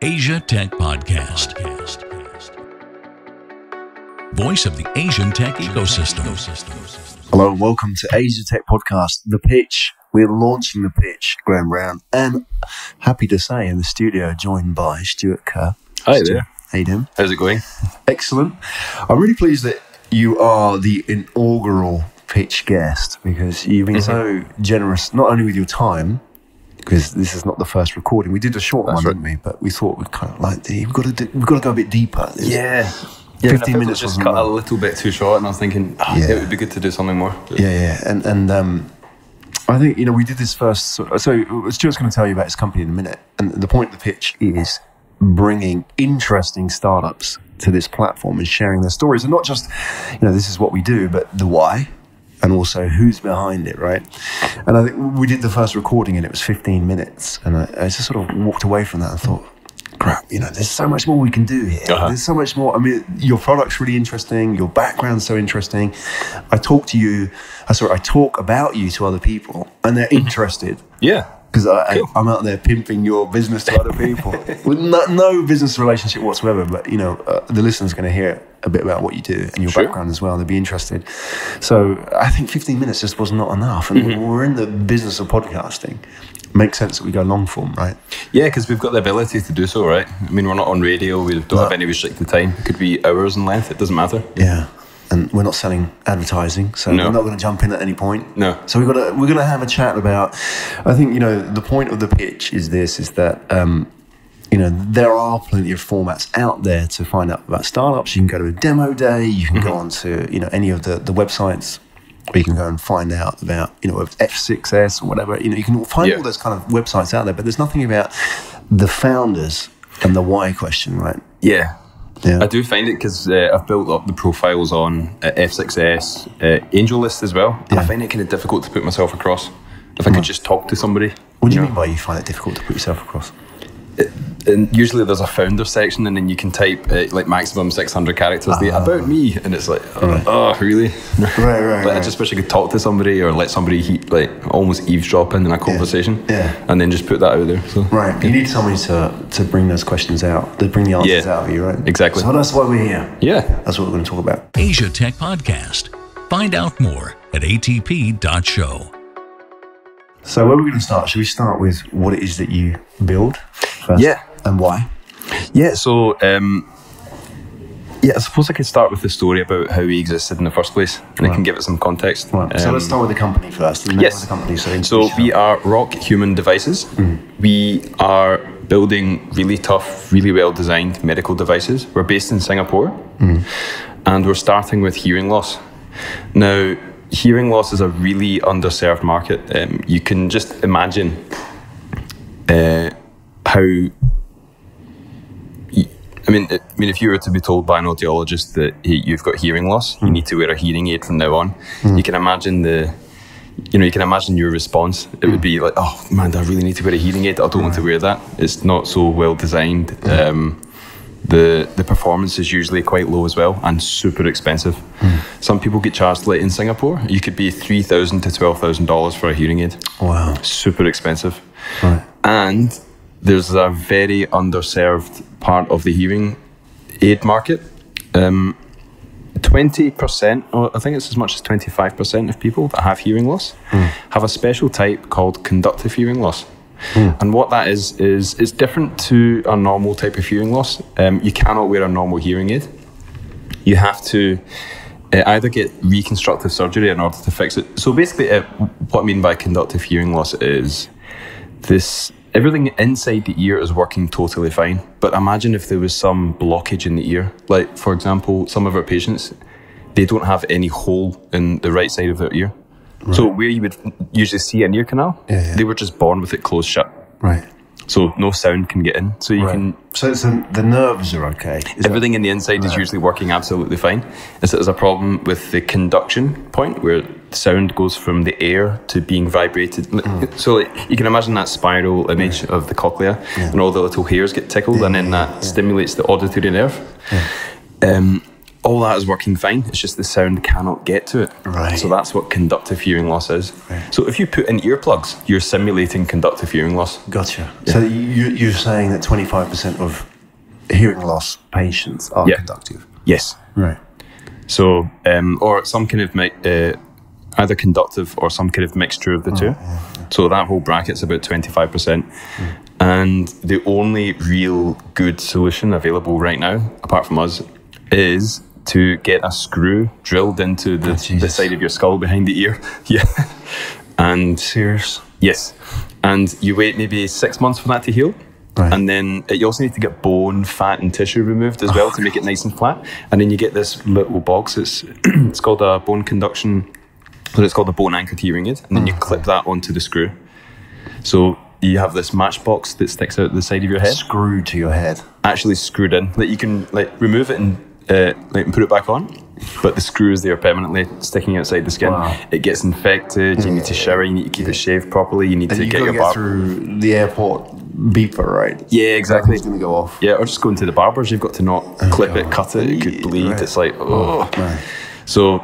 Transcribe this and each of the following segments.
Asia Tech Podcast. Voice of the Asian tech ecosystem. Hello and welcome to Asia Tech Podcast, The Pitch. We're launching The Pitch, Graham Brown, and happy to say in the studio joined by Stuart Kerr. Hi Stuart, there. how you doing? How's it going? Excellent. I'm really pleased that you are the inaugural Pitch guest because you've been so generous, not only with your time, because this is not the first recording. We did a short one, didn't we? But we thought we'd kind of like, we've got to go a bit deeper. Yeah. 15 minutes just cut a little bit too short, and I was thinking, it would be good to do something more. And I think, we did this first. So Stuart's going to tell you about his company in a minute. And the point of the pitch is bringing interesting startups to this platform and sharing their stories. And not just, this is what we do, but the why. And also who's behind it, right? And I think we did the first recording and it was 15 minutes. And I just sort of walked away from that and thought, crap, there's so much more we can do here. There's so much more. I mean, your product's really interesting. Your background's so interesting. I talk about you to other people and they're interested. Yeah. Because I'm out there pimping your business to other people with no business relationship whatsoever. But, the listener's going to hear a bit about what you do and your background as well. They'll be interested. So I think 15 minutes just was not enough. And we're in the business of podcasting. Makes sense that we go long form, right? Yeah, because we've got the ability to do so, right? I mean, we're not on radio. We don't have any restricted time. It could be hours in length. It doesn't matter. Yeah. And we're not selling advertising, so we're not going to jump in at any point. No. So we're going to have a chat about. I think the point of the pitch is that there are plenty of formats out there to find out about startups. You can go to a demo day. You can go on to any of the websites, or you can go and find out about F6S or whatever. You can find all those kind of websites out there, but there's nothing about the founders and the why question, right? Yeah. I do find it because I've built up the profiles on F6S, AngelList as well. And I find it kind of difficult to put myself across. If I could just talk to somebody. What do you mean by you find it difficult to put yourself across? And usually there's a founder section, and then you can type like maximum 600 characters. About me, and it's like, really? Right. I just wish I could talk to somebody or let somebody almost eavesdrop in a conversation, and then just put that out there. So, right, you need somebody to bring those questions out, to bring the answers out of you, right? Exactly. So that's why we're here. Yeah, that's what we're going to talk about. Asia Tech Podcast. Find out more at atp.show. So where are we going to start? Should we start with what it is that you build first? Yeah. And why? Yeah, so I suppose I could start with the story about how we existed in the first place, and I can give it some context. Right. So let's start with the company first. Yes. The company, so we are Rock Human Devices. We are building really tough, really well-designed medical devices. We're based in Singapore, and we're starting with hearing loss. Now, hearing loss is a really underserved market. You can just imagine how... I mean, if you were to be told by an audiologist that you've got hearing loss, you need to wear a hearing aid from now on. You can imagine your response. It would be like, oh man, I really need to wear a hearing aid. I don't want to wear that. It's not so well designed. The performance is usually quite low as well and super expensive. Some people get charged, like in Singapore, you could be $3,000 to $12,000 for a hearing aid. Wow, super expensive. Right. And there's a very underserved part of the hearing aid market. 20%, or I think it's as much as 25% of people that have hearing loss have a special type called conductive hearing loss. And what that is it's different to a normal type of hearing loss. You cannot wear a normal hearing aid. You have to either get reconstructive surgery in order to fix it. So basically, what I mean by conductive hearing loss is everything inside the ear is working totally fine. But imagine if there was some blockage in the ear. Like, for example, some of our patients, they don't have any hole in the right side of their ear. Right. So where you would usually see an ear canal, they were just born with it closed shut. Right. So no sound can get in. So you can. So the nerves are okay. Everything in the inside is usually working absolutely fine. There's a problem with the conduction point where sound goes from the air to being vibrated. So you can imagine that spiral image of the cochlea, and all the little hairs get tickled, and then that stimulates the auditory nerve. all that is working fine. It's just the sound cannot get to it. Right. So that's what conductive hearing loss is. Right. So if you put in earplugs, you're simulating conductive hearing loss. Gotcha. Yeah. So you're saying that 25% of hearing loss patients are conductive? Yes. Right. So, or some kind of either conductive or some kind of mixture of the two. Yeah. So that whole bracket's about 25%. And the only real good solution available right now, apart from us, is to get a screw drilled into the side of your skull behind the ear. Yeah. And serious? Yes. And you wait maybe 6 months for that to heal. Right. And then you also need to get bone, fat and tissue removed as well to make it nice and flat. And then you get this little box. It's called a bone conduction, so it's called a bone anchored hearing aid. And then you clip that onto the screw. So you have this matchbox that sticks out the side of your head. Screwed to your head. Actually screwed in. Like you can remove it and put it back on. But the screw is there permanently sticking outside the skin. Wow. It gets infected. You need to shower. You need to keep it shaved properly. You need to get your barber through the airport beeper, right? Yeah, exactly. It's going to go off. Yeah, or just go into the barbers. You've got to not clip it, cut it. It could bleed. Right. It's like, oh. Right. So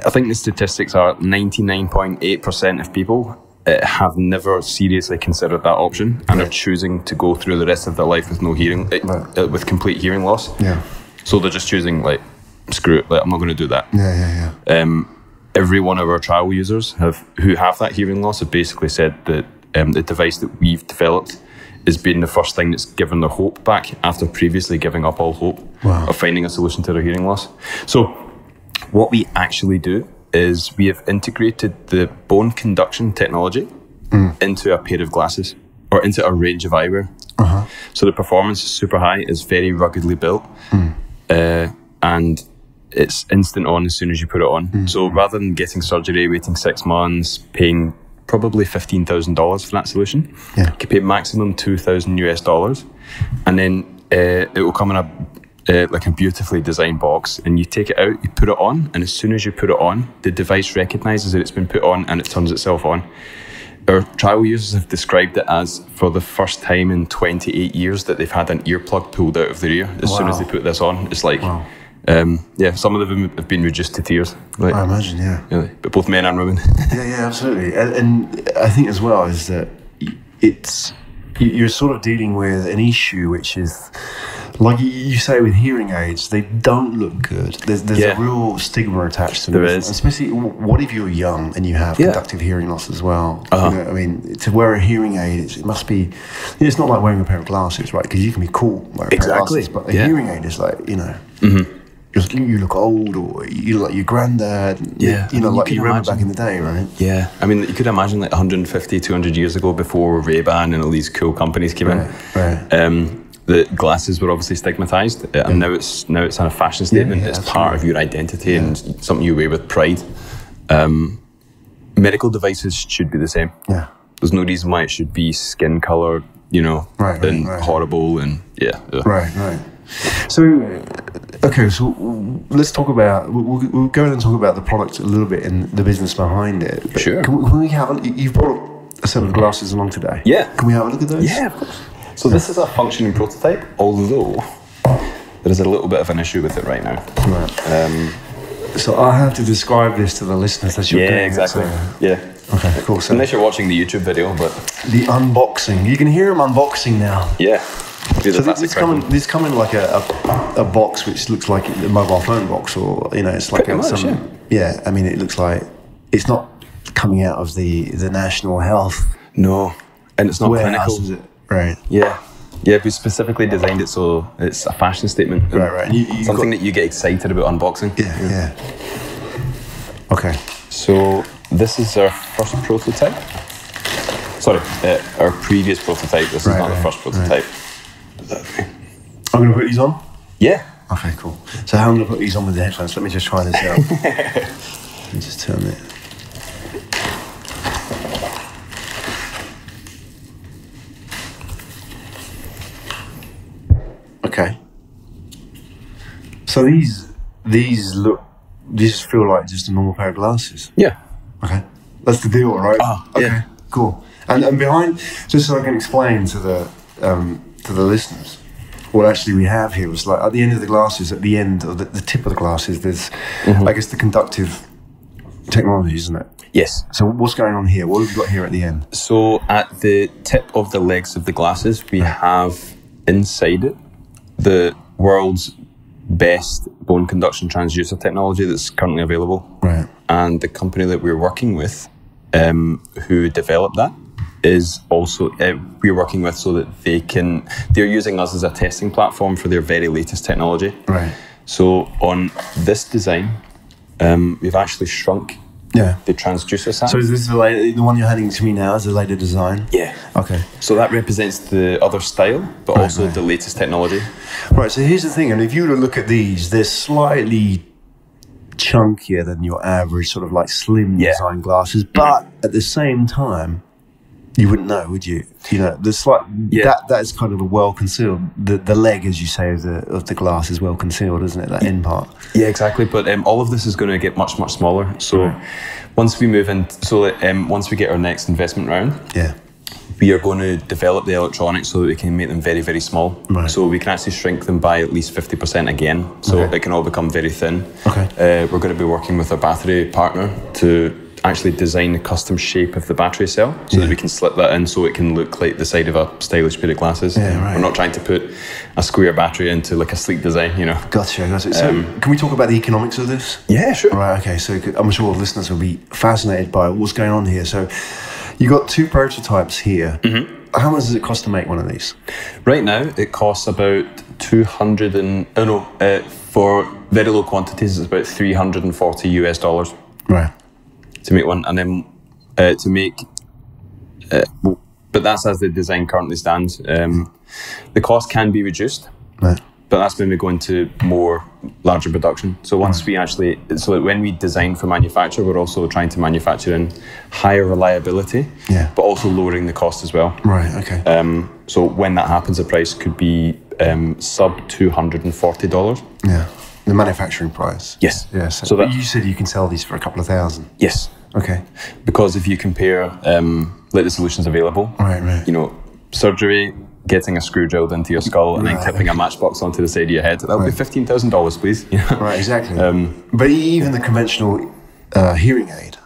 I think the statistics are 99.8% of people have never seriously considered that option and are choosing to go through the rest of their life with no hearing, with complete hearing loss. Yeah. So they're just choosing like, screw it, like, I'm not going to do that. Yeah. Every one of our trial users who have that hearing loss have basically said that the device that we've developed has been the first thing that's given their hope back after previously giving up all hope of finding a solution to their hearing loss. So what we actually do is we have integrated the bone conduction technology into a pair of glasses or into a range of eyewear. So the performance is super high, it's very ruggedly built, and it's instant on as soon as you put it on. So rather than getting surgery, waiting 6 months, paying probably $15,000 for that solution, you can pay maximum $2,000 US, and then it will come in like a beautifully designed box, and you take it out, you put it on, and as soon as you put it on, the device recognizes that it's been put on and it turns itself on. Our trial users have described it as for the first time in 28 years that they've had an earplug pulled out of their ear as soon as they put this on. It's like, some of them have been reduced to tears. Like, I imagine, really, but both men and women. Yeah, absolutely. And I think as well is that you're sort of dealing with an issue which is, like you say with hearing aids, they don't look good. There's a real stigma attached to them. There is. Especially, what if you're young and you have conductive hearing loss as well? You know, I mean, to wear a hearing aid, it must be, it's not like wearing a pair of glasses, right? Because you can be cool wearing a pair of glasses, but a hearing aid is like, you look old, or you look like your granddad. Like you remember back in the day, right? Yeah. I mean, you could imagine like 150, 200 years ago before Ray-Ban and all these cool companies came in. Right. The glasses were obviously stigmatized, and now it's a fashion statement. It's part of your identity and something you wear with pride. Medical devices should be the same. Yeah. There's no reason why it should be skin color, and horrible and Right. So, okay, so let's talk about, we'll go and talk about the product a little bit and the business behind it. But sure. Can we have, you've brought a set of glasses along today. Yeah. Can we have a look at those? Yeah, of course. So this is a functioning prototype, although there is a little bit of an issue with it right now. Right. So I have to describe this to the listeners as you're doing exactly. it. Okay, cool. So unless you're watching the YouTube video, but the unboxing. You can hear him unboxing now. Yeah. So this come in like a box which looks like a mobile phone box, or it's like I mean, it looks like it's not coming out of the National Health. No, and it's not clinical. Is it? Right. Yeah, we specifically designed it so it's a fashion statement. Right. Something that you get excited about unboxing. Yeah. Okay. So this is our first prototype. Sorry, our previous prototype. This is not the first prototype. I'm going to put these on? Yeah. Okay, cool. So how am I going to put these on with the headphones? Let me just try this out. Let me just turn it. Okay. So these feel like just a normal pair of glasses? Yeah. Okay. That's the deal, right? Okay. Yeah. Cool. And behind, just so I can explain to the listeners, what actually we have here was like at the end of the glasses, at the end of the tip of the glasses, there's, I guess, the conductive technology, isn't it? Yes. So what's going on here? What have we got here at the end? So at the tip of the legs of the glasses, we have inside it the world's best bone conduction transducer technology that's currently available. Right. And the company that we're working with, who developed that, is also we're working with so that they're using us as a testing platform for their very latest technology. Right. So on this design, we've actually shrunk the transducer side. So is this the one you're handing to me now is the later design? Yeah. Okay. So that represents the other style, but also the latest technology. Right, so here's the thing, and if you were to look at these, they're slightly chunkier than your average sort of like slim design glasses, but at the same time, you wouldn't know, would you? You know, the slight that is kind of a well concealed. The leg, as you say, of the glass is well concealed, isn't it? That end part. Yeah, exactly. But all of this is going to get much smaller. So once we move in, once we get our next investment round, we are going to develop the electronics so that we can make them very, very small. Right. So we can actually shrink them by at least 50% again. So it can all become very thin. Okay. We're going to be working with our battery partner to actually design the custom shape of the battery cell so that we can slip that in so it can look like the side of a stylish pair of glasses. Yeah, right. We're not trying to put a square battery into like a sleek design, you know. Gotcha. So can we talk about the economics of this? Yeah, sure. Right, okay. So I'm sure listeners will be fascinated by what's going on here. So you got 2 prototypes here. How much does it cost to make one of these? Right now, it costs about for very low quantities, it's about $340 Right. to make one, and then to make, but that's as the design currently stands. The cost can be reduced, but that's when we go into larger production. So once we actually, so when we design for manufacture, we're also trying to manufacture in higher reliability, but also lowering the cost as well. Right. Okay. So when that happens, the price could be sub $240. Yeah. The manufacturing price. Yes. Yes. So you said you can sell these for a couple of thousand. Yes. Okay. Because if you compare like the solutions available, you know, surgery, getting a screw drilled into your skull and then clipping a matchbox onto the side of your head, that would be $15,000, please. You know? Right, exactly. But even the conventional hearing aid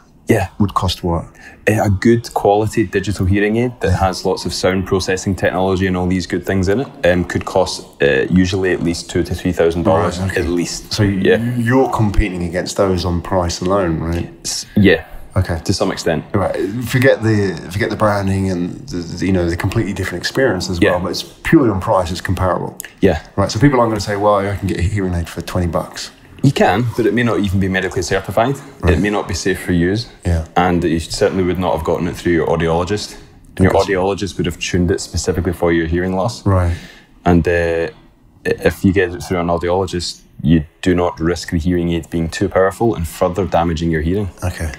would cost what? A good quality digital hearing aid that has lots of sound processing technology and all these good things in it could cost usually at least $2,000 to $3,000 at least. So you're competing against those on price alone, right? Yeah. Okay. To some extent. Right. Forget the branding and the completely different experience as well. But it's purely on price. It's comparable. Yeah. Right. So people aren't going to say, well, I can get a hearing aid for $20. You can, but it may not even be medically certified. Right. It may not be safe for use. Yeah. And you certainly would not have gotten it through your audiologist. And your audiologist would have tuned it specifically for your hearing loss. Right. And if you get it through an audiologist, you do not risk the hearing aid being too powerful and further damaging your hearing. Okay.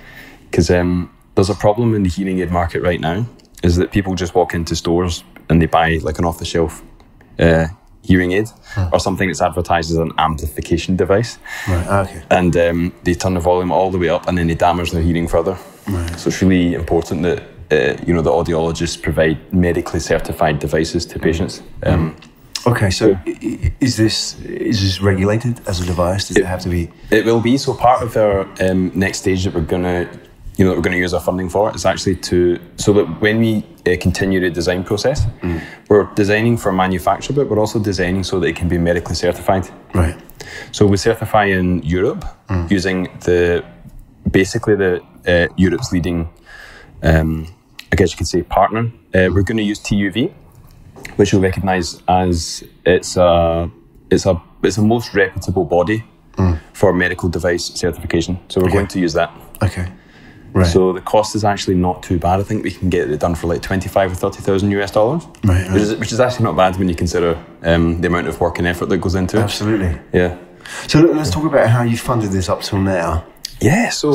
Because there's a problem in the hearing aid market right now, is that people just walk into stores and they buy like an off-the-shelf hearing aid or something that's advertised as an amplification device. Right, okay. And they turn the volume all the way up and then they damage their hearing further. Right. So it's really important that the audiologists provide medically certified devices to patients. Okay, so is this regulated as a device? Does it have to be? It will be. So part of our next stage that we're going to use our funding for is actually so that when we continue the design process, we're designing for manufacture, but we're also designing so that it can be medically certified. Right. So we certify in Europe using basically Europe's leading, I guess you could say, partner. We're going to use TUV, which you'll recognise as it's a most reputable body for medical device certification. So we're going to use that. Okay. Right. So the cost is actually not too bad. I think we can get it done for like $25,000 or $30,000. Right. Which is actually not bad when you consider the amount of work and effort that goes into it. Absolutely. Yeah. So let's talk about how you funded this up till now. Yeah. So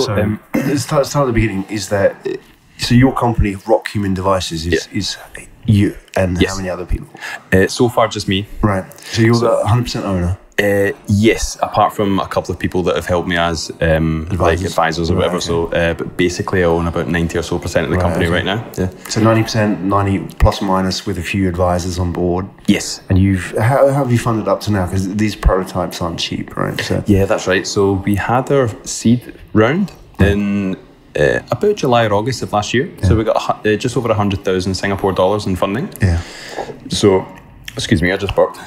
let's start at the beginning. So your company, Rock Human Devices, is you and how many other people? So far, just me. Right. So you're the 100% owner. Yes, apart from a couple of people that have helped me as like advisors or whatever. Okay. So, but basically, I own about 90 or so % of the company right now. Yeah. So 90%, 90 plus or minus, with a few advisors on board. Yes. And how have you funded up to now? Because these prototypes aren't cheap, right? So. Yeah, that's right. So we had our seed round in about July or August of last year. Yeah. So we got just over 100,000 Singapore dollars in funding. Yeah. So. Excuse me, I just burped.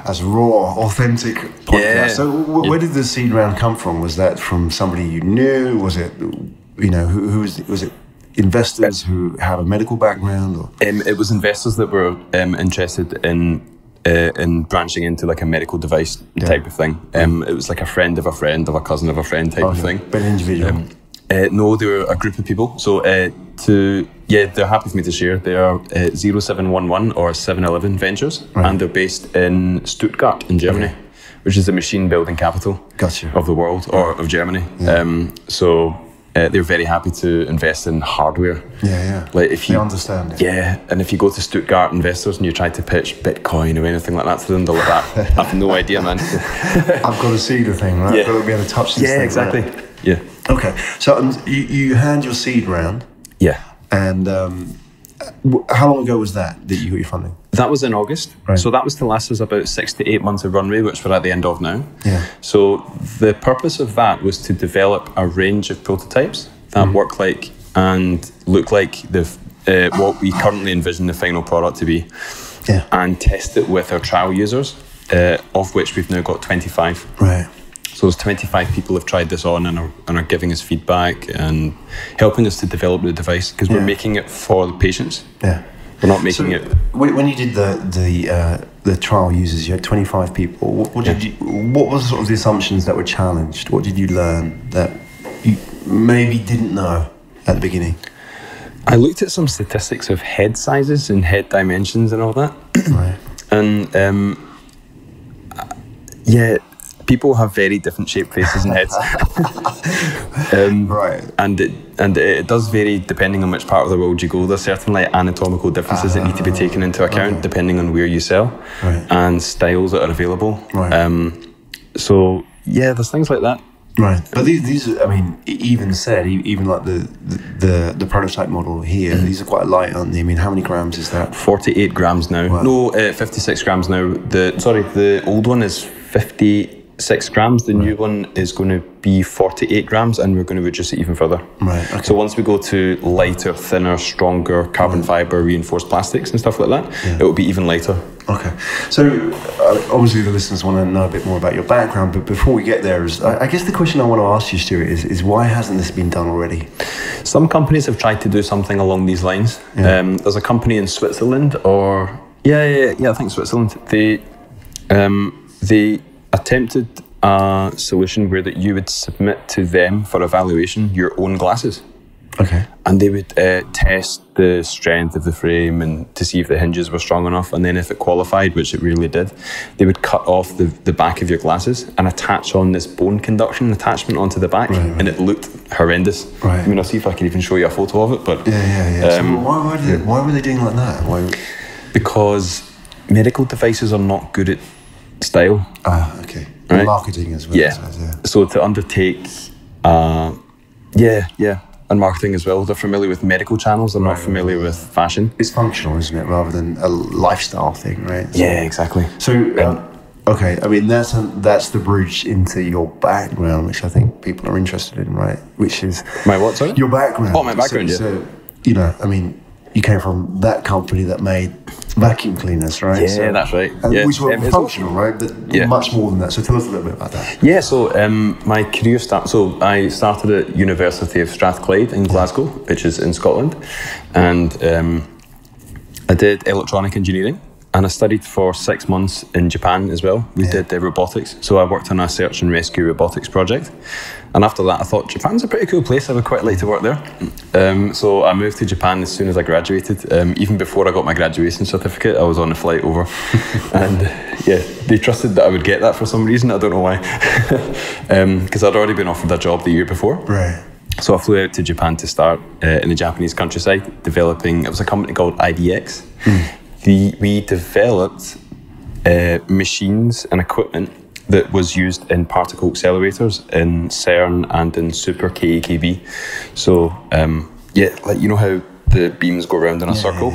That's raw, authentic podcast. Yeah. So where did the seed round come from? Was that from somebody you knew? Was it, who was it investors who have a medical background? Or? It was investors that were interested in branching into like a medical device type of thing. It was like a friend of a friend of a cousin of a friend type of thing. But individual? No, they were a group of people. So they're happy for me to share. They are 0711 or 711 Ventures, and they're based in Stuttgart in Germany, which is the machine building capital of the world, or of Germany. Yeah. They're very happy to invest in hardware. Yeah. Like if you understand it. Yeah, and if you go to Stuttgart investors and you try to pitch Bitcoin or anything like that to them, they'll look at that. I have no idea, man. I've got to see the thing, right? Yeah. I've got to be able to touch this thing. Yeah, exactly. Right? Yeah. Okay, so you hand your seed round. Yeah. And how long ago was that you got your funding? That was in August. Right. So that was to last us about 6 to 8 months of runway, which we're at the end of now. Yeah. So the purpose of that was to develop a range of prototypes that work like and look like what we currently envision the final product to be. Yeah. And test it with our trial users, of which we've now got 25. Right. So there's 25 people have tried this on and are giving us feedback and helping us to develop the device, because we're making it for the patients. Yeah. We're not making it. When you did the trial users, you had 25 people. What were sort of the assumptions that were challenged? What did you learn that you maybe didn't know at the beginning? I looked at some statistics of head sizes and head dimensions and all that. Right. And people have very different shaped faces and heads. Right. And it does vary depending on which part of the world you go. There's certain like anatomical differences that need to be taken into account depending on where you sell, and styles that are available. Right. There's things like that. Right. But these I mean, even like the prototype model here, these are quite light, aren't they? I mean, how many grams is that? 48 grams now. Wow. No, 56 grams now. The old one is 56 grams. The new one is going to be 48 grams, and we're going to reduce it even further. Right. Okay. So once we go to lighter, thinner, stronger carbon fiber reinforced plastics and stuff like that, it will be even lighter. Okay. So obviously the listeners want to know a bit more about your background, but before we get there, I guess the question I want to ask you, Stuart, is why hasn't this been done already? Some companies have tried to do something along these lines. Yeah. There's a company in Switzerland, I think Switzerland. They attempted a solution where that you would submit to them for evaluation your own glasses. Okay. And they would test the strength of the frame and to see if the hinges were strong enough. And then if it qualified, which it really did, they would cut off the back of your glasses and attach on this bone conduction attachment onto the back. Right. And it looked horrendous. Right. I mean, I'll see if I can even show you a photo of it. But yeah. So why were they doing like that? Why? Because medical devices are not good at style. Okay. Right? Marketing as well. Yeah. So to undertake, and marketing as well. They're familiar with medical channels. They're not familiar with fashion. It's functional, isn't it, rather than a lifestyle thing, right? So, yeah, exactly. So, okay, I mean that's the bridge into your background, which I think people are interested in, right? Which is my what? Sorry? Your background. Oh, my background. So I mean, you came from that company that made vacuum cleaners, right? Yeah, that's right. Which were functional, right? But much more than that. So tell us a little bit about that. Yeah, so my career I started at University of Strathclyde in Glasgow, which is in Scotland, and I did electronic engineering, and I studied for 6 months in Japan as well. We did robotics, so I worked on a search and rescue robotics project. And after that, I thought Japan's a pretty cool place. I would quite like to work there. So I moved to Japan as soon as I graduated. Even before I got my graduation certificate, I was on a flight over. And they trusted that I would get that for some reason. I don't know why. Because I'd already been offered a job the year before. Right. So I flew out to Japan to start in the Japanese countryside, developing, it was a company called IDX. We developed machines and equipment that was used in particle accelerators in CERN and in super KEKB. So, like you know how the beams go around in a circle?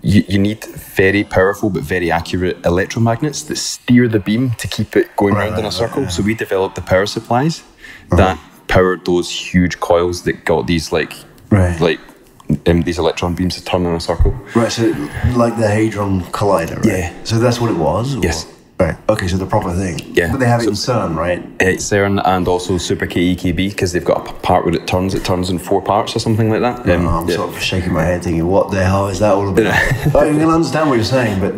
You need very powerful but very accurate electromagnets that steer the beam to keep it going round in a circle. So we developed the power supplies that powered those huge coils that got these these electron beams to turn in a circle. Right, so like the Hadron Collider, right? Yeah. So that's what it was? Or? Yes. Right, okay, so the proper thing. Yeah. But they have it in CERN, right? CERN and also super KEKB, because they've got a part where it turns in 4 parts or something like that. I'm sort of shaking my head thinking, what the hell is that all about? I can understand what you're saying, but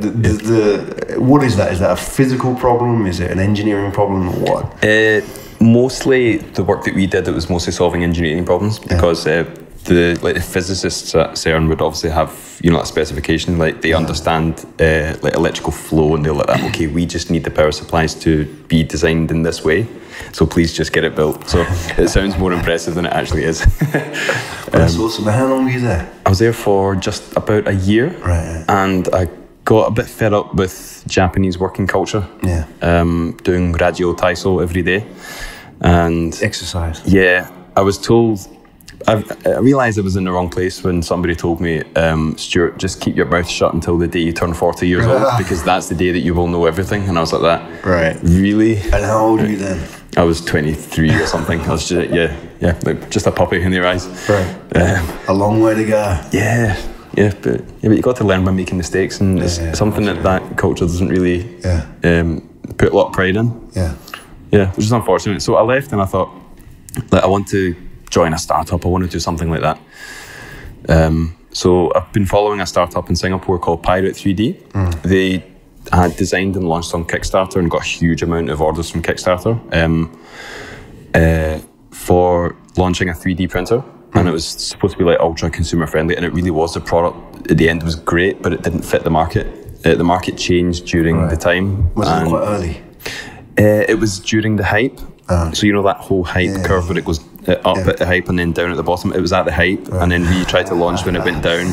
what is that? Is that a physical problem? Is it an engineering problem or what? Mostly the work that we did, it was mostly solving engineering problems, because the physicists at CERN would obviously have a specification, like they understand like electrical flow, and they're like, okay, we just need the power supplies to be designed in this way, so please just get it built. So it sounds more impressive than it actually is. That's awesome. How long were you there? I was there for just about a year, and I got a bit fed up with Japanese working culture. Doing radio taiso every day and exercise. I was told, I realised I was in the wrong place when somebody told me, Stuart, just keep your mouth shut until the day you turn 40 years old, because that's the day that you will know everything. And I was like, that? Right. Really? And how old were you then? I was 23 or something. I was just, like just a puppy in their eyes. Right. A long way to go. But you got to learn by making mistakes, and it's something that culture doesn't really put a lot of pride in. Which is unfortunate. So I left, and I thought, I want to join a startup. I want to do something like that. So I've been following a startup in Singapore called Pirate 3D. They had designed and launched on Kickstarter and got a huge amount of orders from Kickstarter for launching a 3D printer. And it was supposed to be like ultra consumer friendly, and it really was. The product at the end was great, but it didn't fit the market. The market changed during the time. Was it quite early? It was during the hype. So you know that whole hype curve where it goes up at the hype and then down at the bottom. It was at the hype, and then we tried to launch when it went down,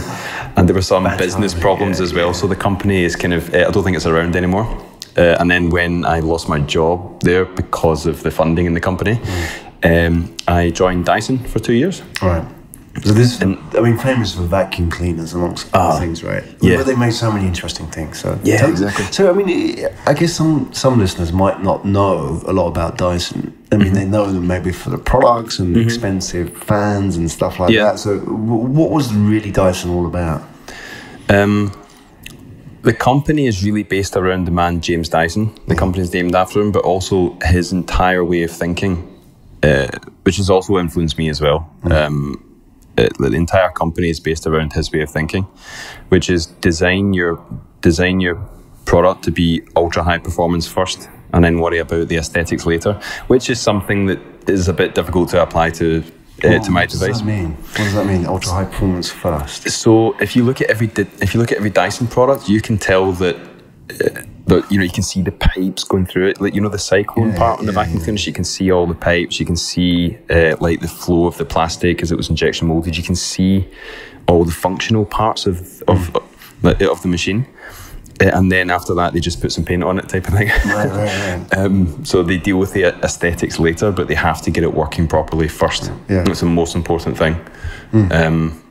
and there were some business problems as well. So the company is kind of, I don't think it's around anymore. And then when I lost my job there because of the funding in the company, I joined Dyson for 2 years. Right. So this, famous for vacuum cleaners amongst other things, right? But they make so many interesting things. So exactly. So I guess some listeners might not know a lot about Dyson. They know them maybe for the products and expensive fans and stuff like that. So what was really Dyson all about? The company is really based around the man James Dyson. The company is named after him, but also his entire way of thinking, which has also influenced me as well. The entire company is based around his way of thinking, which is design your product to be ultra high performance first, and then worry about the aesthetics later, which is something that is a bit difficult to apply to my device. What does that mean? Ultra high performance first. So if you look at every Dyson product, you can tell that. You can see the pipes going through it, like the cyclone part on the vacuum cleaners. You can see all the pipes. You can see like the flow of the plastic as it was injection molded. You can see all the functional parts of the machine, and then after that they just put some paint on it, type of thing. Right. So they deal with the aesthetics later, but they have to get it working properly first. It's the most important thing.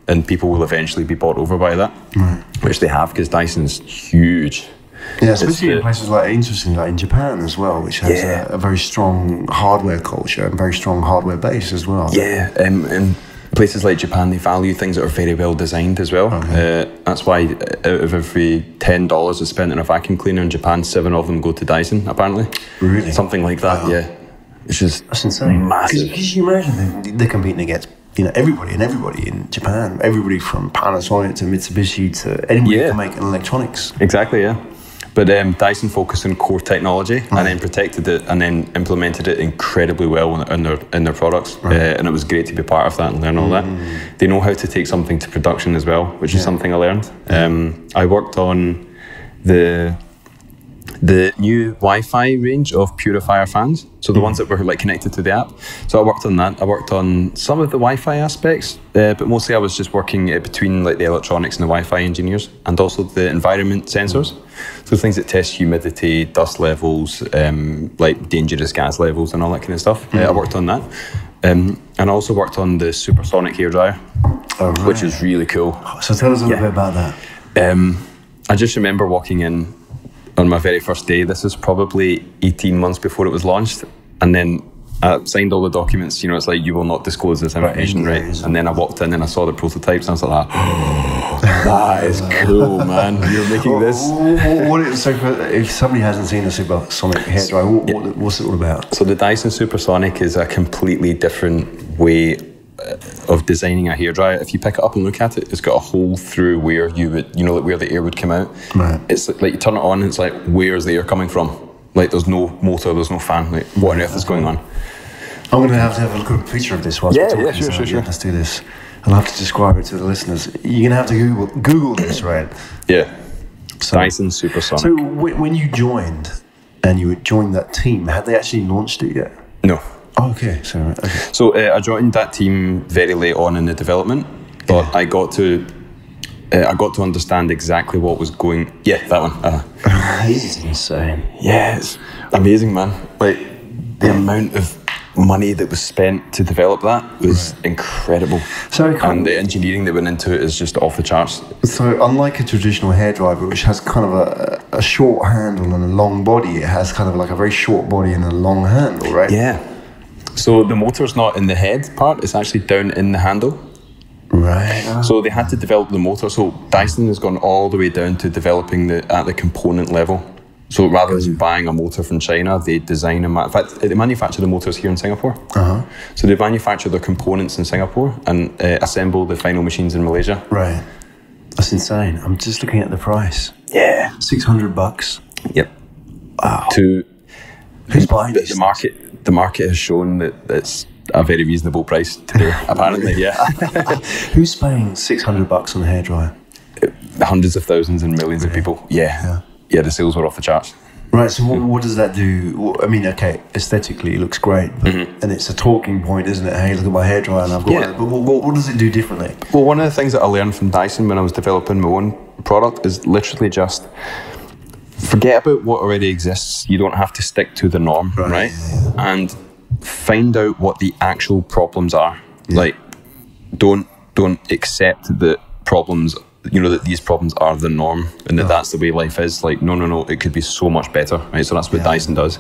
And people will eventually be bought over by that, which they have, because Dyson's huge. Yeah, especially in places like in Japan as well, which has a very strong hardware culture and very strong hardware base as well. And places like Japan, they value things that are very well designed as well. That's why out of every $10 is spent on a vacuum cleaner in Japan, 7 of them go to Dyson, apparently. Really? Something like that, That's insane. Massive. Because you imagine they're competing against everybody in Japan, everybody from Panasonic to Mitsubishi to anybody who can make electronics. Exactly, But Dyson focused on core technology and then protected it and then implemented it incredibly well in their products. And it was great to be part of that and learn all that. They know how to take something to production as well, which is something I learned. I worked on the new Wi-Fi range of purifier fans. So the ones that were like connected to the app. So I worked on that. I worked on some of the Wi-Fi aspects, but mostly I was just working between like the electronics and the Wi-Fi engineers, and also the environment sensors. So things that test humidity, dust levels, like dangerous gas levels and all that kind of stuff. I worked on that. And I also worked on the supersonic hairdryer, which is really cool. So tell us a little bit about that. I just remember walking in on my very first day. This was probably 18 months before it was launched. And then I signed all the documents. You know, it's like, you will not disclose this information, right? And then I walked in and I saw the prototypes and I was like, oh, that is cool, man. You're making this. So if somebody hasn't seen the supersonic hairdryer, what's it all about? So the Dyson Supersonic is a completely different way of designing a hairdryer. If you pick it up and look at it, it's got a hole through where you would, you know, like where the air would come out. Right. It's like you turn it on and it's like, where's the air coming from? Like there's no motor, there's no fan. Like what on earth is going on? I'm going to have a look at a picture of this whilst we're talking. Sure. Let's do this. I'll have to describe it to the listeners. You're going to have to Google this, right? Yeah. So, Dyson Supersonic. So when you joined and you joined that team, had they actually launched it yet? No. Oh, okay. So I joined that team very late on in the development, but I got to understand exactly what was going. Yeah, that one. This is insane. Yeah, it's amazing, man. Like the amount of money that was spent to develop that was incredible. And the engineering that went into it is just off the charts. So unlike a traditional hairdryer, which has kind of a short handle and a long body, it has kind of like a very short body and a long handle, right? Yeah. So the motor's not in the head part, it's actually down in the handle. Right. So they had to develop the motor. So Dyson has gone all the way down to developing at the component level. So rather than buying a motor from China, they design in fact, they manufacture the motors here in Singapore. So they manufacture their components in Singapore and assemble the final machines in Malaysia. Right. That's insane. I'm just looking at the price. Yeah. $600. Yep. Wow. Who's buying this? The market has shown that it's a very reasonable price today, apparently, yeah. Who's paying $600 on a hairdryer? Hundreds of thousands and millions of people. Yeah, the sales were off the charts. Right, so what does that do? Well, I mean, okay, aesthetically it looks great, but, and it's a talking point, isn't it? Hey, look at my hairdryer and I've got it. But what does it do differently? Well, one of the things that I learned from Dyson when I was developing my own product is literally just forget about what already exists. You don't have to stick to the norm, right? And find out what the actual problems are. Like, don't accept that problems, you know, that these problems are the norm and that that's the way life is. Like, no, it could be so much better, right? So that's what Dyson does.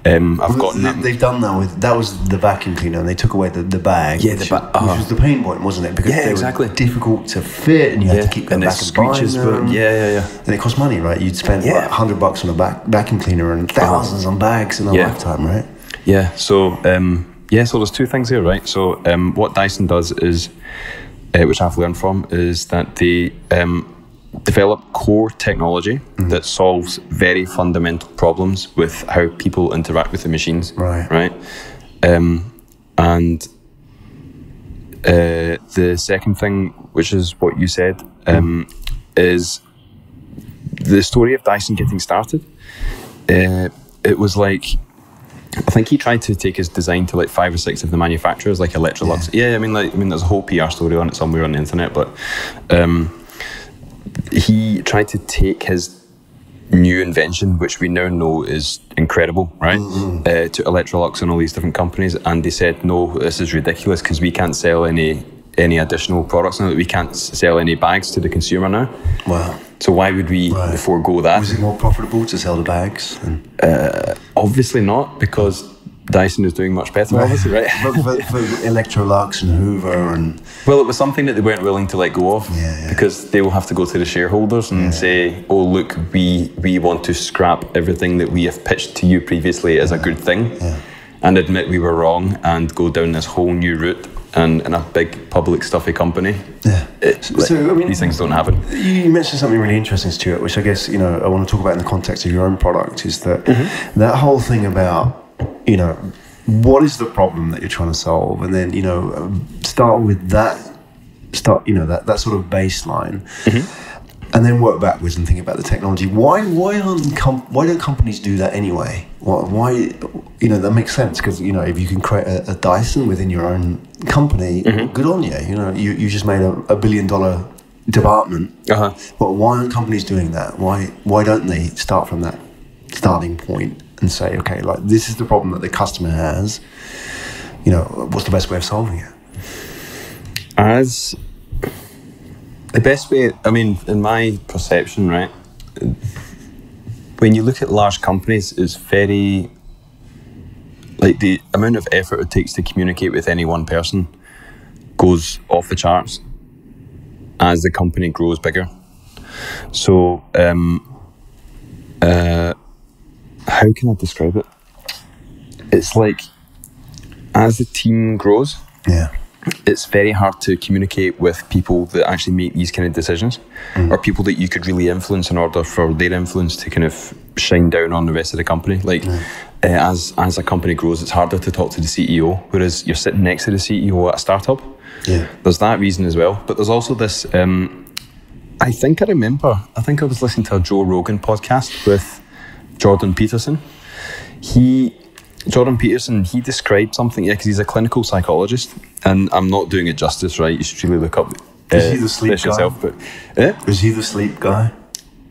They've done that that was the vacuum cleaner, and they took away the bag, which was the pain point, wasn't it? Because they were difficult to fit, and you had to keep going back and buying them. And it cost money, right? You'd spend $100 on a vacuum cleaner and thousands on bags in a lifetime, right? Yeah. So so there's two things here, right? So what Dyson does is, which I've learned from, is that they develop core technology that solves very fundamental problems with how people interact with the machines. Right. And the second thing, which is what you said, is the story of Dyson getting started. It was like, I think he tried to take his design to like 5 or 6 of the manufacturers, like Electrolux. I mean, there's a whole PR story on it somewhere on the internet, but he tried to take his new invention, which we now know is incredible, right, to Electrolux and all these different companies, and they said, no, this is ridiculous because we can't sell any additional products now, we can't sell any bags to the consumer now. Wow. So why would we forego that? Was it more profitable to sell the bags? Obviously not, because Dyson is doing much better, obviously, right? But for Electrolux and Hoover and... Well, it was something that they weren't willing to let go of, because they will have to go to the shareholders and say, oh, look, we want to scrap everything that we have pitched to you previously as a good thing, and admit we were wrong and go down this whole new route. And in a big public stuffy company, so, I mean, these things don't happen. You mentioned something really interesting, Stuart, which I guess, you know, I want to talk about in the context of your own product, is that that whole thing about, you know, what is the problem that you're trying to solve, and then, you know, start with that, that sort of baseline. and then work backwards and think about the technology. Why don't companies do that anyway? Why that makes sense, because if you can create a Dyson within your own company, good on you. You just made a $1 billion department. But why aren't companies doing that? Why don't they start from that starting point and say, okay, like, this is the problem that the customer has, what's the best way of solving it? As the best way, in my perception, right, when you look at large companies, it's very, like, the amount of effort it takes to communicate with any one person goes off the charts as the company grows bigger. So, how can I describe it? It's like, as the team grows, it's very hard to communicate with people that actually make these kind of decisions, or people that you could really influence in order for their influence to kind of shine down on the rest of the company. Like, as a company grows, it's harder to talk to the CEO, whereas you're sitting next to the CEO at a startup. There's that reason as well. But there's also this, I think I was listening to a Joe Rogan podcast with Jordan Peterson. Jordan Peterson, he described something, because he's a clinical psychologist, and I'm not doing it justice, right? You should really look up Is he the sleep guy? yourself. But, Is he the sleep guy?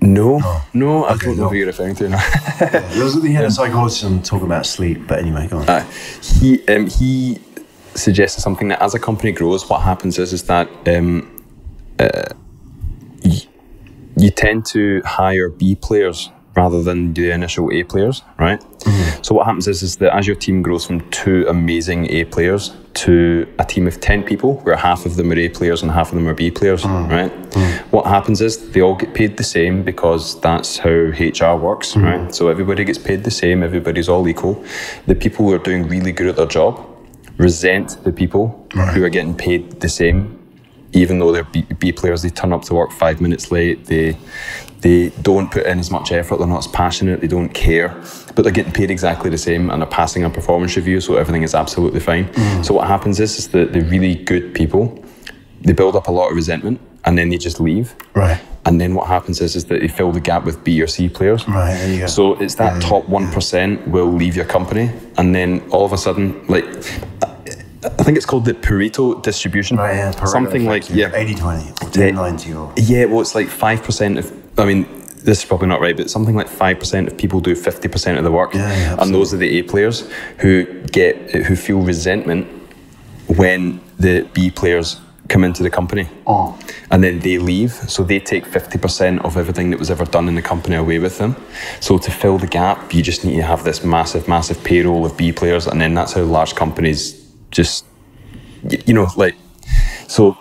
No, I don't know who you're referring to now. He had a psychologist talking about sleep, but anyway, go on. He suggested something that as a company grows, what happens is that you tend to hire B players rather than the initial A players, right? So what happens is that as your team grows from 2 amazing A players to a team of 10 people, where half of them are A players and half of them are B players, right? What happens is they all get paid the same, because that's how HR works, right? So everybody gets paid the same, everybody's all equal. The people who are doing really good at their job resent the people who are getting paid the same, even though they're B players. They turn up to work 5 minutes late, they don't put in as much effort, they're not as passionate, they don't care, but they're getting paid exactly the same, and they're passing a performance review, so everything is absolutely fine. So what happens is that the really good people, they build up a lot of resentment, and then they just leave. Right. And then what happens is that they fill the gap with B or C players. Right, there you go. So it's that top 1% will leave your company, and then all of a sudden, like, I think it's called the Pareto distribution. Right, yeah. Pareto something effect, like 80-20 or 10-90 or... Yeah, well, it's like 5% of, this is probably not right, but something like 5% of people do 50% of the work. And those are the A players who feel resentment when the B players come into the company. And then they leave, so they take 50% of everything that was ever done in the company away with them. So to fill the gap, you just need to have this massive payroll of B players, and then that's how large companies just, so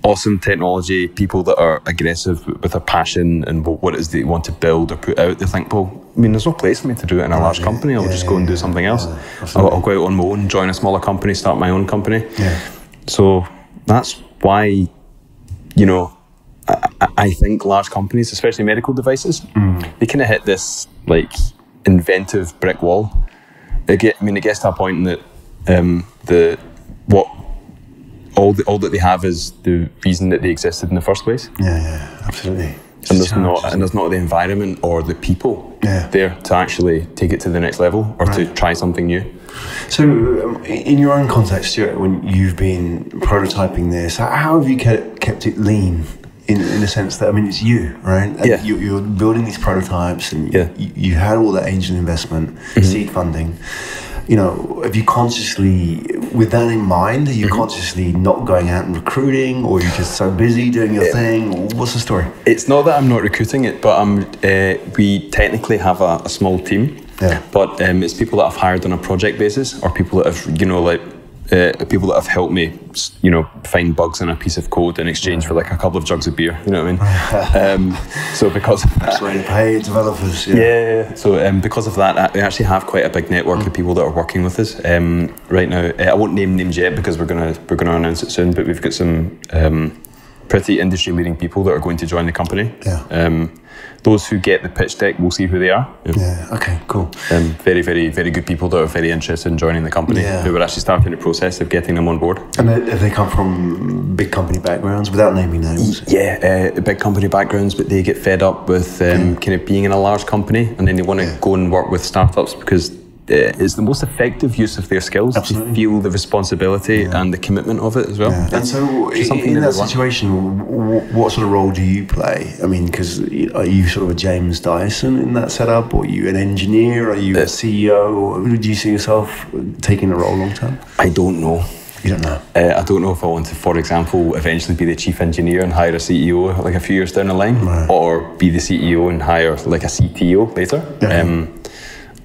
awesome technology, people that are aggressive with a passion and what it is they want to build or put out, they think, well, there's no place for me to do it in a large company, I'll just go and do something else. I'll go out on my own, join a smaller company, start my own company. So that's why, I think large companies, especially medical devices, they kind of hit this like inventive brick wall. It gets to a point that all that they have is the reason that they existed in the first place. Absolutely. And there's not the environment or the people there to actually take it to the next level or to try something new. So, in your own context, Stuart, when you've been prototyping this, how have you kept it lean? In the sense that, it's you, right? And you're building these prototypes, and you had all that angel investment, seed funding. Have you consciously, with that in mind, are you consciously not going out and recruiting, or are you just so busy doing your thing? Or what's the story? It's not that I'm not recruiting it, but we technically have a small team. But it's people that I've hired on a project basis, or people that have, people that have helped me, find bugs in a piece of code in exchange for like a couple of jugs of beer. You know what I mean? So because of that, that's why you pay developers. So because of that, we actually have quite a big network of people that are working with us right now. I won't name names yet because we're gonna announce it soon. But we've got some pretty industry-leading people that are going to join the company. Yeah. Those who get the pitch deck will see who they are. Yeah. Okay. Cool. Very, very, very good people that are very interested in joining the company. Yeah. Who are actually starting the process of getting them on board. And they come from big company backgrounds, without naming names. Yeah, big company backgrounds, but they get fed up with kind of being in a large company, and then they want to go and work with startups because it's the most effective use of their skills. Absolutely. To feel the responsibility and the commitment of it as well. Yeah. And so, in that situation, what sort of role do you play? I mean, because are you sort of a James Dyson in that setup, or are you an engineer? Are you a CEO? Or do you see yourself taking the role long term? I don't know. You don't know? I don't know if I want to, for example, eventually be the chief engineer and hire a CEO like a few years down the line, or be the CEO and hire like a CTO later. Yeah.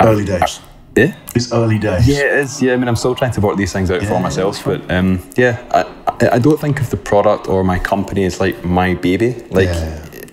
Early days. Yeah, it's early days. Yeah, it is. Yeah, I mean, I'm still trying to work these things out for myself, but I don't think of the product or my company as like my baby. Like,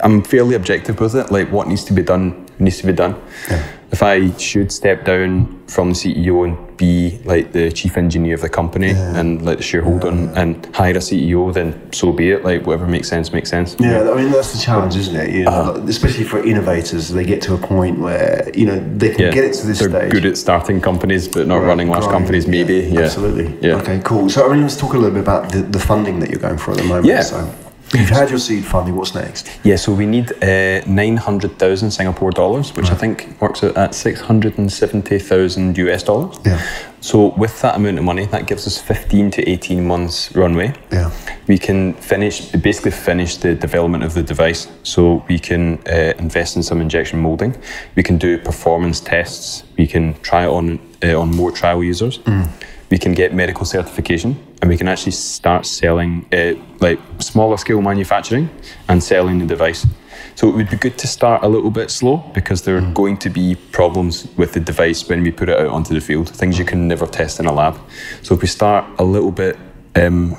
I'm fairly objective with it. Like, what needs to be done needs to be done. Yeah. If I should step down from the CEO and be like the chief engineer of the company and like the shareholder and hire a CEO, then so be it. Like, whatever makes sense, makes sense. Yeah, I mean, that's the challenge, isn't it? You know, especially for innovators, they get to a point where, you know, they can get it to this They're stage. Good at starting companies, but not running large companies, maybe. Yeah, absolutely. Yeah. Okay, cool. So, I mean, let's talk a little bit about the funding that you're going for at the moment. Yeah. So, you've had your seed funding. What's next? Yeah, so we need 900,000 Singapore dollars, which I think works out at 670,000 US dollars. Yeah. So with that amount of money, that gives us 15 to 18 months runway. Yeah. We can basically finish the development of the device. So we can invest in some injection molding. We can do performance tests. We can try it on more trial users. We can get medical certification, and we can actually start selling like smaller scale manufacturing and selling the device. So it would be good to start a little bit slow, because there are going to be problems with the device when we put it out onto the field, things you can never test in a lab. So if we start a little bit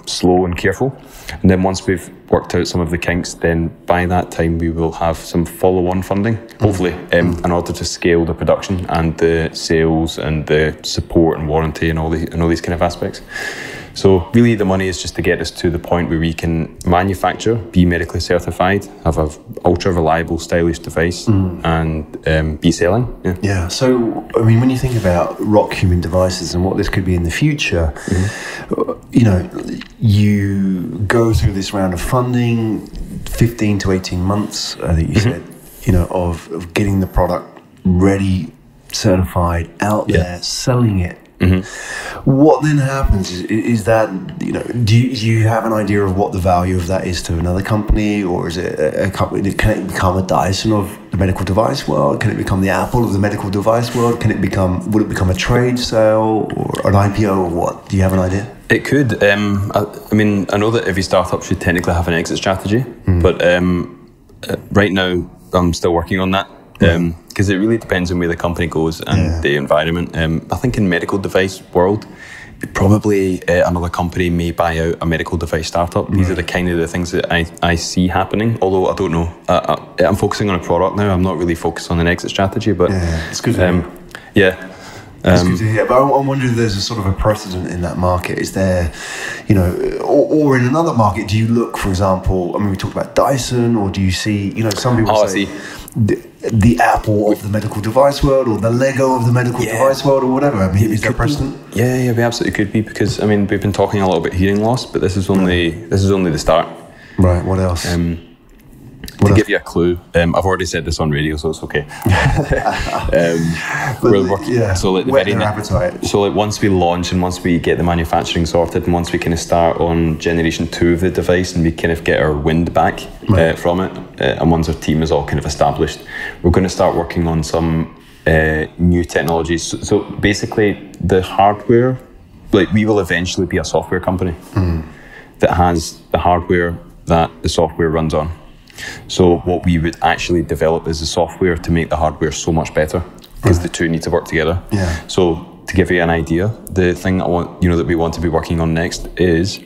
slow and careful, and then once we've worked out some of the kinks, then by that time we will have some follow-on funding, hopefully, in order to scale the production and the sales and the support and warranty and all these kind of aspects. So really the money is just to get us to the point where we can manufacture, be medically certified, have an ultra reliable, stylish device, and be selling. Yeah. So, I mean, when you think about rock human devices and what this could be in the future, you know, you go through this round of funding, 15 to 18 months, I think you said, you know, of getting the product ready, certified, out there, selling it. What then happens is that, you know, do you have an idea of what the value of that is to another company, or is it a company? Can it become a Dyson of the medical device world? Can it become the Apple of the medical device world? Would it become a trade sale or an IPO, or what? Do you have an idea? It could. I mean, I know that every startup should technically have an exit strategy, but right now I'm still working on that. Because it really depends on where the company goes and the environment. I think in medical device world, probably another company may buy out a medical device startup. These are the kind of the things that I see happening, although I don't know. I'm focusing on a product now. I'm not really focused on an exit strategy, but it's good to hear. It's good to hear. But I wonder if there's a sort of a precedent in that market. Is there, you know, or in another market, do you look, for example, I mean, we talked about Dyson, or do you see, you know, some people say the Apple of the medical device world, or the Lego of the medical device world, or whatever? I mean, is there precedent? Yeah, we absolutely could be, because I mean, we've been talking a lot about hearing loss, but this is only the start. Right. What else? To give you a clue, I've already said this on radio, so it's okay. We're working, so like once we launch and once we get the manufacturing sorted, and once we kind of start on generation 2 of the device, and we kind of get our wind back from it, and once our team is all kind of established, we're going to start working on some new technologies. So basically, the hardware, like, we will eventually be a software company that has the hardware that the software runs on. So what we would actually develop is the software to make the hardware so much better, because the two need to work together. So to give you an idea, the thing that we want to be working on next is,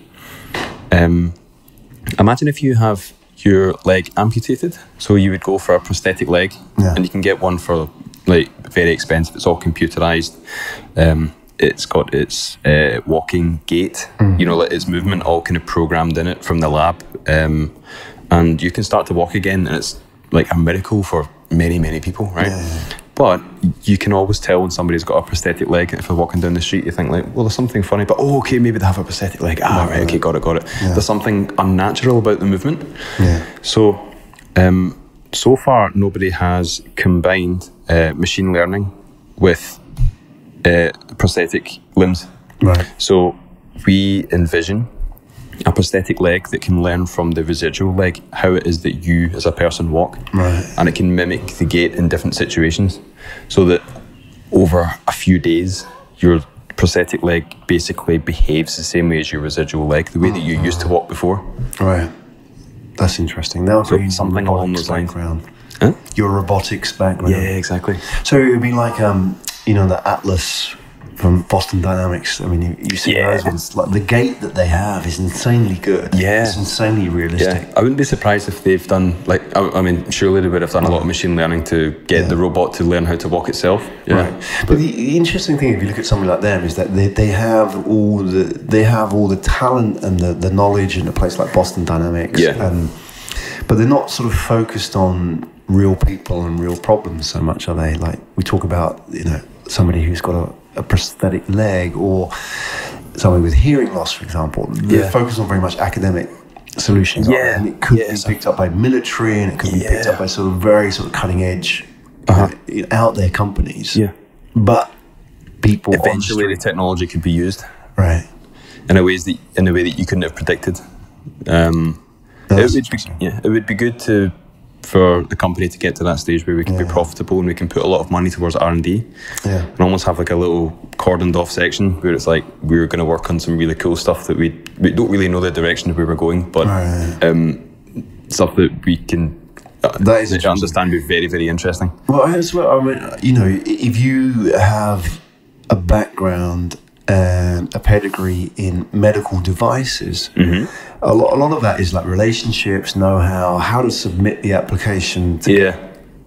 imagine if you have your leg amputated. So you would go for a prosthetic leg, and you can get one for like very expensive. It's all computerized. It's got its walking gait, you know, like its movement all kind of programmed in it from the lab. and you can start to walk again, and it's like a miracle for many, many people, right? But you can always tell when somebody's got a prosthetic leg. If they're walking down the street, you think like, well, there's something funny, but okay, maybe they have a prosthetic leg. Right, okay, got it. There's something unnatural about the movement. So so far nobody has combined machine learning with prosthetic limbs. So we envision a prosthetic leg that can learn from the residual leg how it is that you as a person walk, and it can mimic the gait in different situations, so that over a few days your prosthetic leg basically behaves the same way as your residual leg, the way that you used to walk before. That's interesting. Now, so something along those lines. Your robotics background. Exactly. So it would be like the Atlas from Boston Dynamics. I mean, you see those ones. Like the gait that they have is insanely good. It's insanely realistic. I wouldn't be surprised if they've done I mean, surely they would have done a lot of machine learning to get the robot to learn how to walk itself. But the interesting thing, if you look at something like them, is that they have all the talent and the knowledge in a place like Boston Dynamics. But they're not sort of focused on real people and real problems so much, are they? Like we talk about, somebody who's got a prosthetic leg, or somebody with hearing loss, for example. They're focused on very much academic solutions. And it could be picked up by military, and it could be picked up by sort of very sort of cutting edge, out there companies. But people eventually the technology could be used in a way that you couldn't have predicted. It would be good for the company to get to that stage where we can be profitable and we can put a lot of money towards R&D, and almost have like a little cordoned off section where it's like we're going to work on some really cool stuff that we don't really know the direction of where we're going, but stuff that we can understand be very, very interesting. Well, as well, I mean, if you have a background and a pedigree in medical devices, a lot of that is like relationships, know-how, how to submit the application to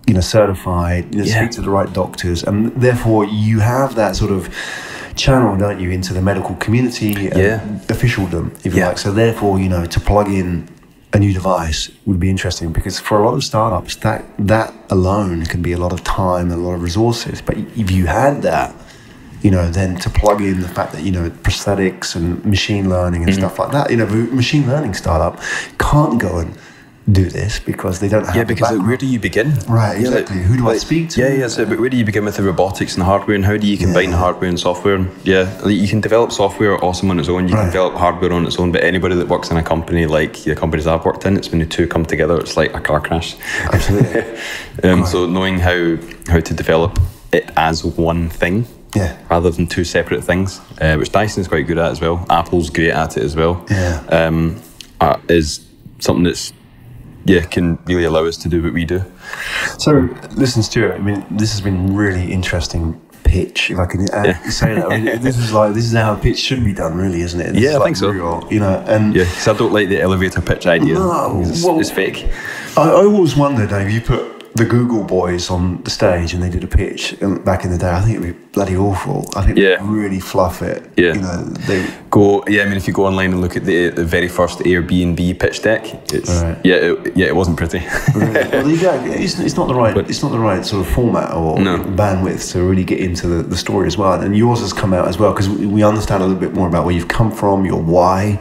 get, certified, speak to the right doctors, and therefore you have that sort of channel, don't you, into the medical community and officialdom, if you like. So therefore, to plug in a new device would be interesting, because for a lot of startups, that alone can be a lot of time and a lot of resources. But if you had that, then to plug in the fact that, prosthetics and machine learning and stuff like that, a machine learning startup can't go and do this because they don't have because where do you begin? Right, exactly. Who do I speak to? So but where do you begin with the robotics and the hardware, and how do you combine the hardware and software? You can develop software awesome on its own, you can develop hardware on its own, but anybody that works in a company like the companies I've worked in, it's when the two come together, it's like a car crash. Absolutely. So knowing how to develop it as one thing, rather than two separate things, which Dyson's quite good at as well. Apple's great at it as well. Is something that's can really allow us to do what we do. So listen, Stuart, I mean, this has been really interesting pitch, if I can say that. I mean, this is how a pitch should be done, really, isn't it? I think so. Real, and because I don't like the elevator pitch idea. No, it's fake. I always wondered, if you put the Google boys on the stage and they did a pitch back in the day, I think it'd be bloody awful. I think they'd really fluff it. They go. I mean, if you go online and look at the very first Airbnb pitch deck, it's it wasn't pretty. Well, there you go. It's not the right. It's not the right sort of format or bandwidth to really get into the story as well. And yours has come out as well, because we understand a little bit more about where you've come from, your why.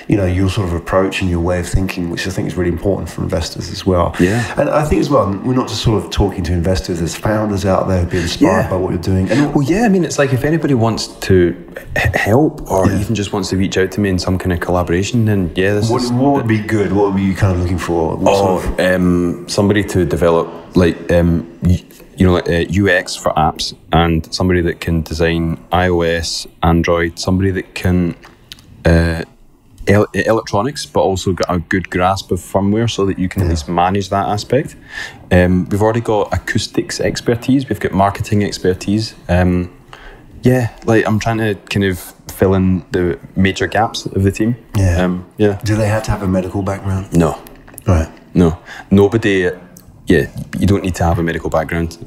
Your sort of approach and your way of thinking, which I think is really important for investors as well. And I think as well, we're not just sort of talking to investors, there's founders out there who've been inspired by what you're doing. And I mean, it's like if anybody wants to help or even just wants to reach out to me in some kind of collaboration, then what would be good? What would be you kind of looking for? Somebody to develop UX for apps, and somebody that can design iOS, Android, somebody that can electronics, but also got a good grasp of firmware so that you can at least manage that aspect. We've already got acoustics expertise, we've got marketing expertise. I'm trying to kind of fill in the major gaps of the team. Do they have to have a medical background? No. Right. No. Nobody. You don't need to have a medical background.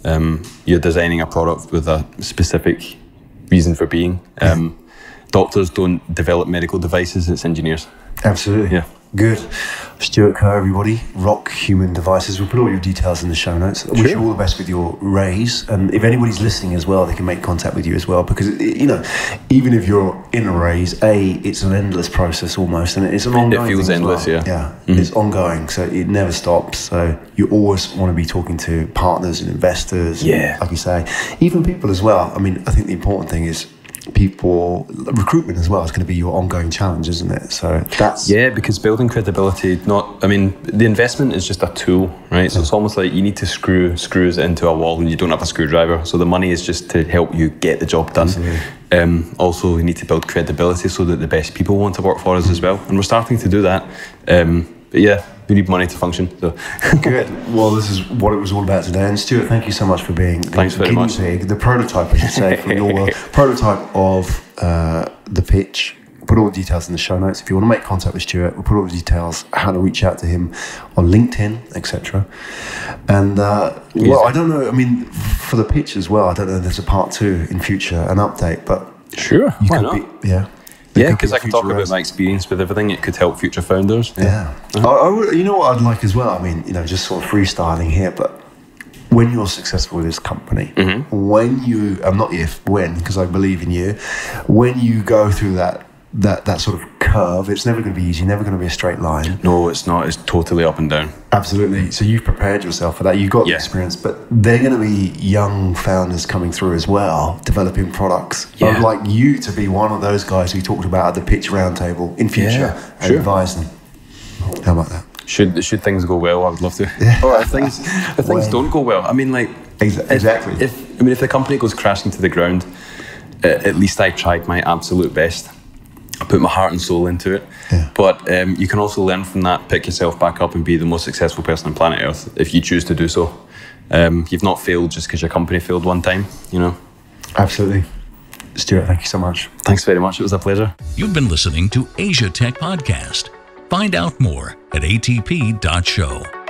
You're designing a product with a specific reason for being. Doctors don't develop medical devices, it's engineers. Absolutely. Good. Stuart Kerr, everybody. Rock Human Devices. We'll put all your details in the show notes. I wish you all the best with your raise. And if anybody's listening as well, they can make contact with you as well. Because, you know, even if you're in a raise, it's an endless process almost. And it's an ongoing It feels thing endless, as well. yeah. It's ongoing. So it never stops. So you always want to be talking to partners and investors. Yeah. Like you say. even people as well. I mean, I think the important thing is people, recruitment as well is going to be your ongoing challenge, isn't it? So that's... Yeah, because building credibility, the investment is just a tool, right? So it's almost like you need to screw screws into a wall and you don't have a screwdriver. So the money is just to help you get the job done. Also, you need to build credibility so that the best people want to work for us as well. And we're starting to do that. But yeah, we need money to function. So. Good. Well, this is what it was all about today. And Stuart, thank you so much for being the prototype, I should say, from your world. Prototype of the pitch. Put all the details in the show notes. If you want to make contact with Stuart, we'll put all the details, how to reach out to him on LinkedIn, etc. And, well, I don't know, I mean, for the pitch as well, I don't know if there's a part 2 in future, an update, but... Sure, why not? Yeah, because I can talk about my experience with everything. It could help future founders. Yeah. I would, you know what I'd like as well? I mean, you know, just sort of freestyling here, but when you're successful with this company, when you, not if, when, because I believe in you, when you go through that sort of curve, it's never going to be easy, never going to be a straight line. No, it's not. It's totally up and down. Absolutely. So you've prepared yourself for that. You've got the experience, but they're going to be young founders coming through as well, developing products. Yeah. I'd like you to be one of those guys we talked about at the pitch roundtable in future and advise them. How about that? Should things go well, I would love to. Yeah. Or if things don't go well, I mean, like exactly. If the company goes crashing to the ground, at least I tried my absolute best. I put my heart and soul into it. Yeah. But you can also learn from that, pick yourself back up and be the most successful person on planet Earth if you choose to do so. You've not failed just because your company failed one time, you know. Absolutely. Stuart, thank you so much. Thanks very much. It was a pleasure. You've been listening to Asia Tech Podcast. Find out more at atp.show.